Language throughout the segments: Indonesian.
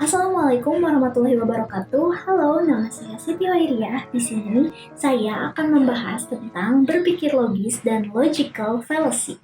Assalamualaikum warahmatullahi wabarakatuh. Halo, nama saya Siti Wairiah. Di sini saya akan membahas tentang berpikir logis dan logical fallacy.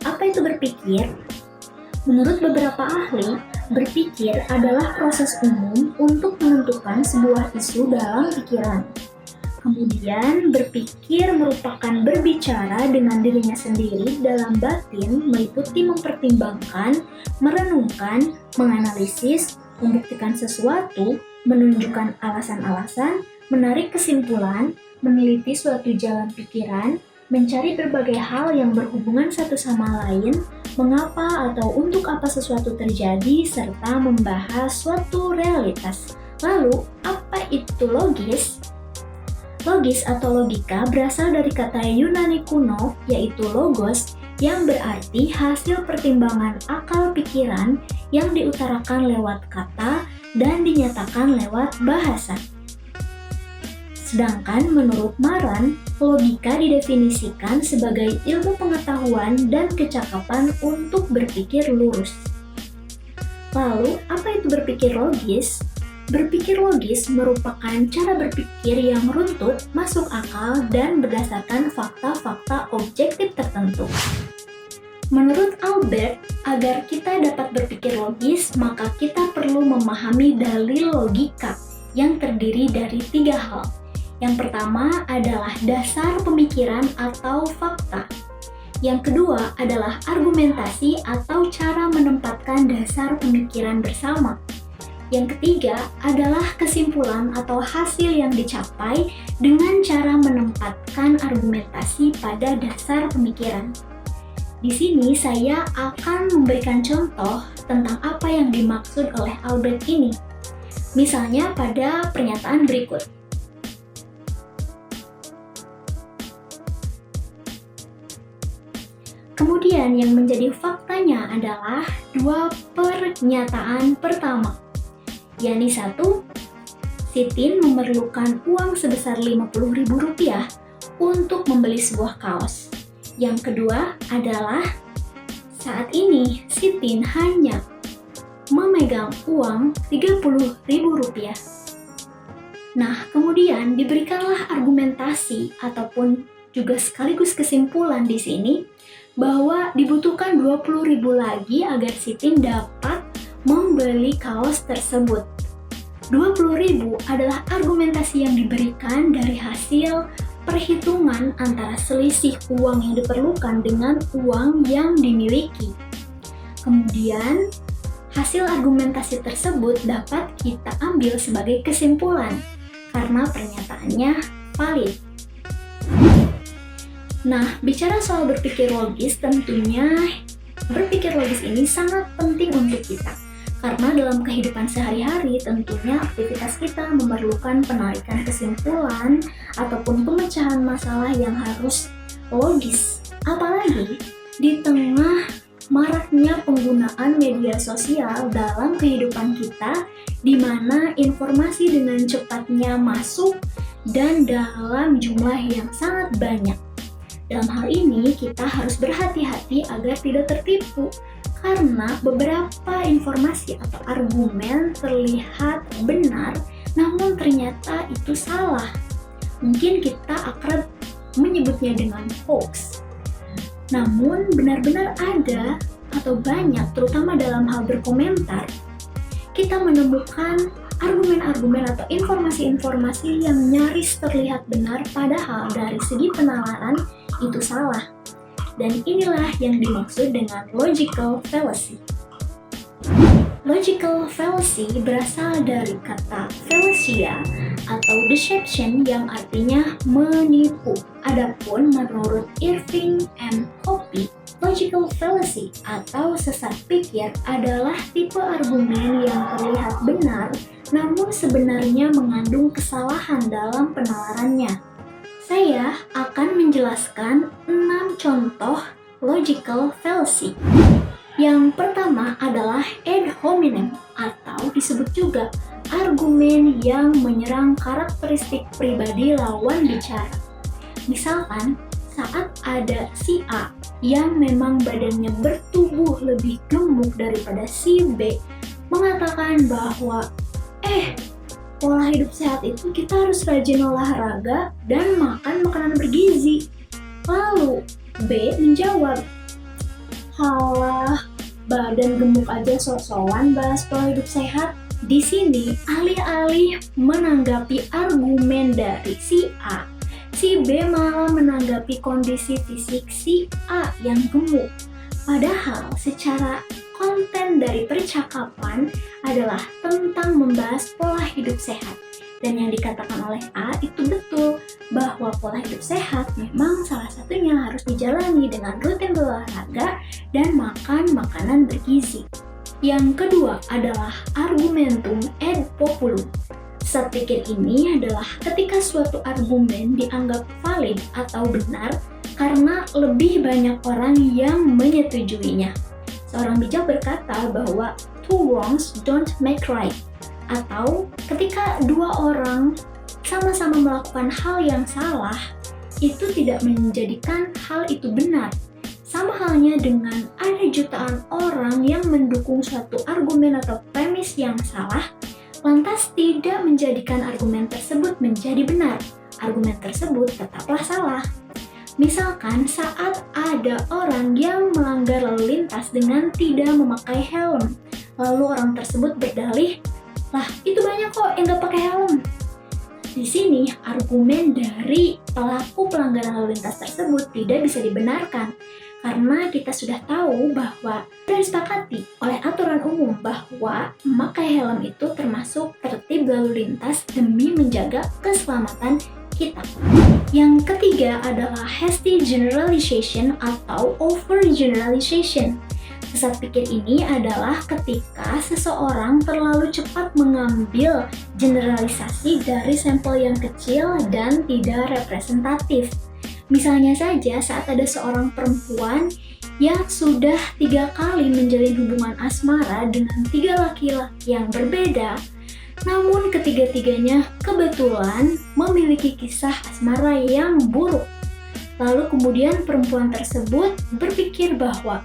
Apa itu berpikir? Menurut beberapa ahli, berpikir adalah proses umum untuk menentukan sebuah isu dalam pikiran. Kemudian, berpikir merupakan berbicara dengan dirinya sendiri dalam batin, meliputi mempertimbangkan, merenungkan, menganalisis, membuktikan sesuatu, menunjukkan alasan-alasan, menarik kesimpulan, meneliti suatu jalan pikiran, mencari berbagai hal yang berhubungan satu sama lain, mengapa atau untuk apa sesuatu terjadi, serta membahas suatu realitas. Lalu, apa itu logis? Logis atau logika berasal dari kata Yunani kuno, yaitu logos, yang berarti hasil pertimbangan akal pikiran yang diutarakan lewat kata dan dinyatakan lewat bahasa. Sedangkan menurut Maran, logika didefinisikan sebagai ilmu pengetahuan dan kecakapan untuk berpikir lurus. Lalu, apa itu berpikir logis? Berpikir logis merupakan cara berpikir yang runtut, masuk akal, dan berdasarkan fakta-fakta objektif tertentu. Menurut Albert, agar kita dapat berpikir logis, maka kita perlu memahami dalil logika yang terdiri dari 3 hal. Yang pertama adalah dasar pemikiran atau fakta. Yang kedua adalah argumentasi atau cara menempatkan dasar pemikiran bersama. Yang ketiga adalah kesimpulan atau hasil yang dicapai dengan cara menempatkan argumentasi pada dasar pemikiran. Di sini saya akan memberikan contoh tentang apa yang dimaksud oleh Albert ini. Misalnya pada pernyataan berikut. Kemudian yang menjadi faktanya adalah 2 pernyataan pertama. Yakni 1, Sitin memerlukan uang sebesar Rp50.000 untuk membeli sebuah kaos. Yang kedua adalah saat ini Sitin hanya memegang uang Rp30.000. Nah, kemudian diberikanlah argumentasi ataupun juga sekaligus kesimpulan di sini bahwa dibutuhkan Rp20.000 lagi agar Sitin dapat membeli kaos tersebut. Rp20.000 adalah argumentasi yang diberikan dari hasil perhitungan antara selisih uang yang diperlukan dengan uang yang dimiliki. Kemudian, hasil argumentasi tersebut dapat kita ambil sebagai kesimpulan karena pernyataannya valid. Nah, bicara soal berpikir logis, tentunya berpikir logis ini sangat penting untuk kita. Karena dalam kehidupan sehari-hari tentunya aktivitas kita memerlukan penarikan kesimpulan ataupun pemecahan masalah yang harus logis. Apalagi di tengah maraknya penggunaan media sosial dalam kehidupan kita, di mana informasi dengan cepatnya masuk dan dalam jumlah yang sangat banyak. Dalam hal ini kita harus berhati-hati agar tidak tertipu. Karena beberapa informasi atau argumen terlihat benar, namun ternyata itu salah. Mungkin kita akrab menyebutnya dengan hoax. Namun benar-benar ada atau banyak, terutama dalam hal berkomentar, kita menemukan argumen-argumen atau informasi-informasi yang nyaris terlihat benar, padahal dari segi penalaran itu salah. Dan inilah yang dimaksud dengan logical fallacy. Logical fallacy berasal dari kata fallacia atau deception yang artinya menipu. Adapun menurut Irving M. Hoppe, logical fallacy atau sesat pikir adalah tipe argumen yang terlihat benar namun sebenarnya mengandung kesalahan dalam penalarannya. Saya akan menjelaskan 6 contoh logical fallacy. Yang pertama adalah ad hominem atau disebut juga argumen yang menyerang karakteristik pribadi lawan bicara. Misalkan, saat ada si A yang memang badannya bertubuh lebih gemuk daripada si B, mengatakan mengatakan bahwa pola hidup sehat itu kita harus rajin olahraga dan makan makanan bergizi. Lalu B menjawab, halah, badan gemuk aja sok-sokan bahas pola hidup sehat. Di sini alih-alih menanggapi argumen dari si A, si B malah menanggapi kondisi fisik si A yang gemuk. Padahal secara konten dari percakapan adalah tentang membahas pola hidup sehat. Dan yang dikatakan oleh A itu betul, bahwa pola hidup sehat memang salah satunya harus dijalani dengan rutin berolahraga dan makan makanan bergizi. Yang kedua adalah argumentum ad populum. Sesat pikir ini adalah ketika suatu argumen dianggap valid atau benar karena lebih banyak orang yang menyetujuinya. Seorang bijak berkata bahwa two wrongs don't make right, atau ketika dua orang sama-sama melakukan hal yang salah, itu tidak menjadikan hal itu benar. Sama halnya dengan ada jutaan orang yang mendukung suatu argumen atau premis yang salah, lantas tidak menjadikan argumen tersebut menjadi benar. Argumen tersebut tetaplah salah. Misalkan saat ada orang yang melanggar lalu lintas dengan tidak memakai helm, lalu orang tersebut berdalih, lah itu banyak kok yang gak pakai helm. Di sini argumen dari pelaku pelanggaran lalu lintas tersebut tidak bisa dibenarkan karena kita sudah tahu bahwa sudah disepakati oleh aturan umum bahwa memakai helm itu termasuk tertib lalu lintas demi menjaga keselamatan kita. Yang ketiga adalah hasty generalization atau overgeneralization. Sesat pikir ini adalah ketika seseorang terlalu cepat mengambil generalisasi dari sampel yang kecil dan tidak representatif. Misalnya saja saat ada seorang perempuan yang sudah 3 kali menjalin hubungan asmara dengan 3 laki-laki yang berbeda, namun ketiga-tiganya kebetulan memiliki kisah asmara yang buruk. Lalu kemudian perempuan tersebut berpikir bahwa,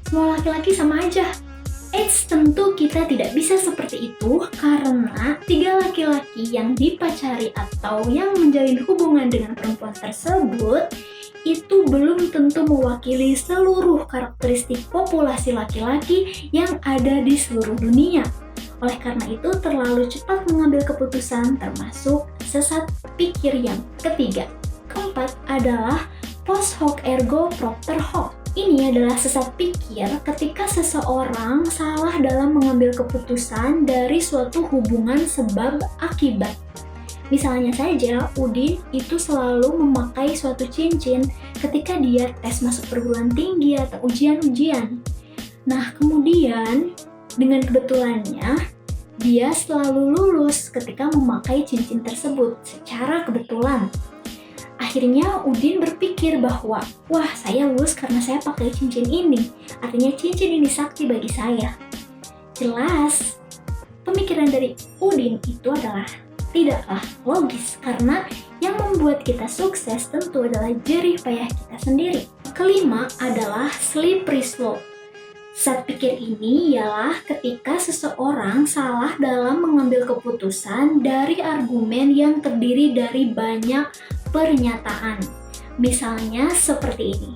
semua laki-laki sama aja. Tentu kita tidak bisa seperti itu karena 3 laki-laki yang dipacari atau yang menjalin hubungan dengan perempuan tersebut itu belum tentu mewakili seluruh karakteristik populasi laki-laki yang ada di seluruh dunia. Oleh karena itu terlalu cepat mengambil keputusan termasuk sesat pikir yang ketiga. Keempat adalah post hoc ergo propter hoc. Ini adalah sesat pikir ketika seseorang salah dalam mengambil keputusan dari suatu hubungan sebab akibat. Misalnya saja, Udin itu selalu memakai suatu cincin ketika dia tes masuk perguruan tinggi atau ujian-ujian. Nah, kemudian dengan kebetulannya, dia selalu lulus ketika memakai cincin tersebut secara kebetulan. Akhirnya Udin berpikir bahwa, saya lulus karena saya pakai cincin ini. Artinya cincin ini sakti bagi saya. Jelas, pemikiran dari Udin itu adalah tidaklah logis karena yang membuat kita sukses tentu adalah jerih payah kita sendiri. Kelima adalah slippery slope. Sesat pikir ini ialah ketika seseorang salah dalam mengambil keputusan dari argumen yang terdiri dari banyak pernyataan. Misalnya seperti ini.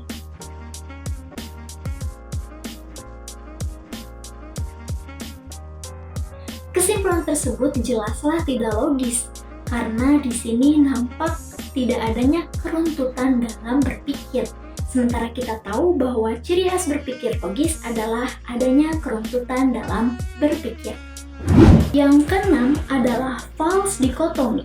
Kesimpulan tersebut jelaslah tidak logis karena di sini nampak tidak adanya keruntutan dalam berpikir. Sementara kita tahu bahwa ciri khas berpikir logis adalah adanya keruntutan dalam berpikir. Yang keenam adalah false dichotomy.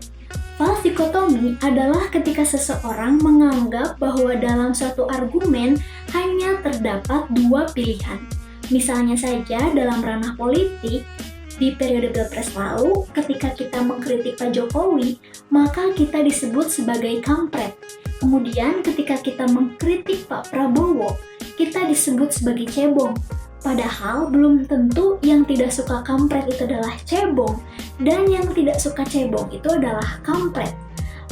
False dichotomy adalah ketika seseorang menganggap bahwa dalam suatu argumen hanya terdapat 2 pilihan. Misalnya saja dalam ranah politik, di periode Pilpres lalu, ketika kita mengkritik Pak Jokowi, maka kita disebut sebagai kampret. Kemudian ketika kita mengkritik Pak Prabowo, kita disebut sebagai cebong. Padahal belum tentu yang tidak suka kampret itu adalah cebong, dan yang tidak suka cebong itu adalah kampret.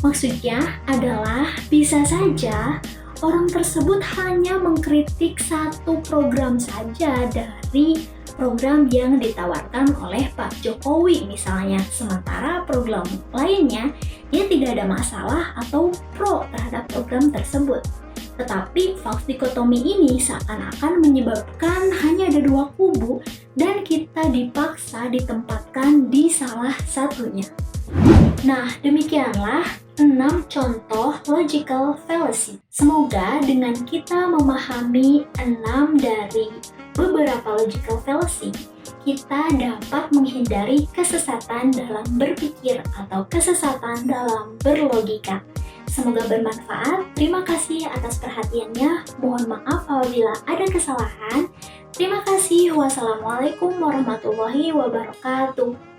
Maksudnya adalah bisa saja orang tersebut hanya mengkritik satu program saja dari program yang ditawarkan oleh Pak Jokowi misalnya. Sementara program lainnya dia tidak ada masalah atau pro terhadap program tersebut. Tetapi false dikotomi ini seakan-akan menyebabkan hanya ada dua kubu dan kita dipaksa ditempatkan di salah satunya. Nah, demikianlah 6 contoh logical fallacy. Semoga dengan kita memahami 6 dari beberapa logical fallacy, kita dapat menghindari kesesatan dalam berpikir atau kesesatan dalam berlogika. Semoga bermanfaat. Terima kasih atas perhatiannya. Mohon maaf apabila ada kesalahan. Terima kasih. Wassalamualaikum warahmatullahi wabarakatuh.